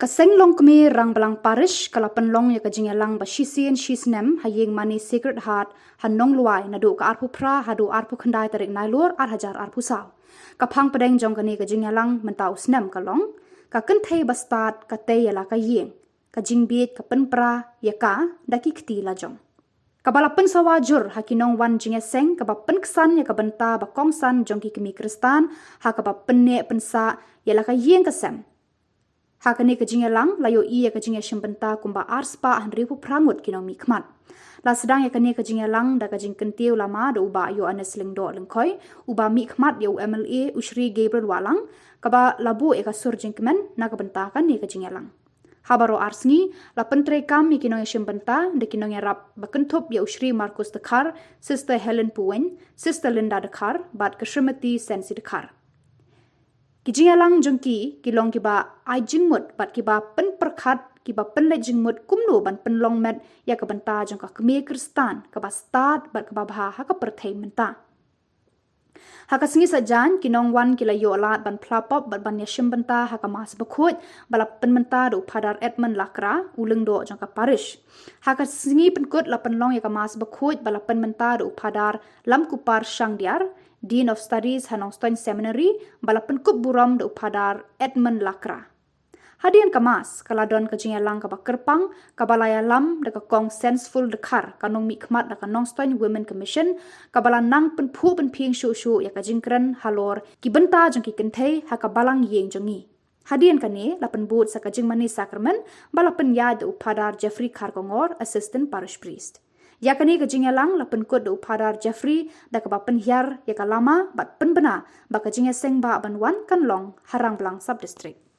Kaseng long kami rang balang parish kalapan long ya kajing lang ba shisian shisnem hayeng mani Sacred Heart hanong luai nadu ka arpu pra hadu arpu khandai tarik nailur ar hajar arpu saw. Kapang padeng jong kani kajing lang mentau snem kalong ka kenthei bastat ka te yala ka yeng kajing biet ka penpra ya ka daki kti la jong. Kabalapan sawajur hakinong wan jingeseng kabapen kesan ya kabenta ba kongsan jong ki kemi kristan ha kabapen ne pensa yala ka yeng kasem. Hakani kajing lang layo iya kajing shimbenta kumba arspa hanripu prangut kinong mikmat. La sedang ya kani kajing lang da kajing kentiu lama da uba yo anes lingdo lengkoi uba mikmat ya MLA Usri Gabriel Walang kaba labu eka surjing kemen na kabenta kan ni kajing lang. Habaro arsni la pentre kam kinong shimbenta de kinong rap bakentup ya Usri Marcus Dekar, Sister Helen Puwen, Sister Linda Dekar, bat Kashrimati Sensi Dekar. Kijing lang jengki kilong kiba ai jingmut bat kiba pen perkhat kiba pen le jingmut kumnu ban pen long met ya ka banta jong ka kemi kristan ka ba start bat ka ba bha ha ka perthei menta ha ka singi sajan kinong wan kila yo lat ban plapop bat ban yashim banta ha ka mas bakhut bala pen menta do padar Edmund Lakra ulung do jong ka parish ha ka singi pen kut la pen long ya ka mas bakhut bala pen menta do padar lam kupar Shangdiar Dean of Studies Hanongstoin Seminary balapan kup buram de upadar Edmund Lakra. Hadian kamas kaladon kajing lang kabakerpang kabalaya lam de kong senseful dekar kanong mikmat de Hanongstoin Women Commission kabalan nang penpu penping shu ya kajing kren halor kibenta jong ki kentei ha kabalang yeng jongi. Hadian kane lapan bud sa kajing mani sakramen balapan ya de upadar Jeffrey Karkongor Assistant Parish Priest. Ya kani kajing lang la penkut do padar Jeffrey da ka bapen hiar ya ka lama bat penbena ba kajing seng ba ban wan kan long harang belang sub district.